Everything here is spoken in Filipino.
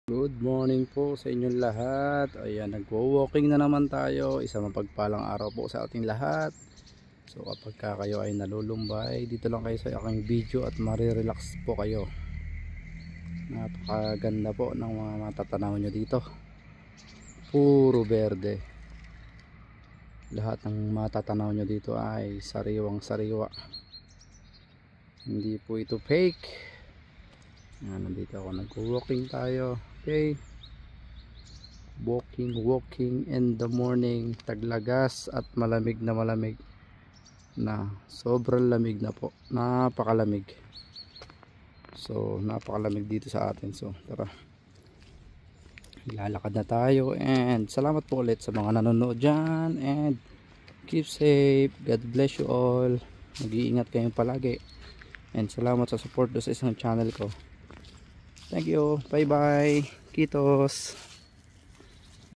Good morning po sa inyong lahat. Ayan, nagwo-walking na naman tayo. Isang mapagpalang araw po sa ating lahat. So kapag kayo ay nalulumbay, dito lang kayo sa aking video at marirelax po kayo. Napakaganda po ng mga matatanaw nyo dito. Puro berde. Lahat ng matatanaw nyo dito ay sariwang sariwa. Hindi po ito fake. Ayan, nandito ako, nagwo-walking tayo. Okay, walking in the morning. Taglagas at malamig na sobrang lamig na po, napakalamig. So napakalamig dito sa atin. So tara, lalakad na tayo. And salamat po ulit sa mga nanonood dyan. And keep safe, God bless you all. Mag-iingat kayong palagi. And salamat sa support do sa isang channel ko. Thank you. Bye bye. Kitos.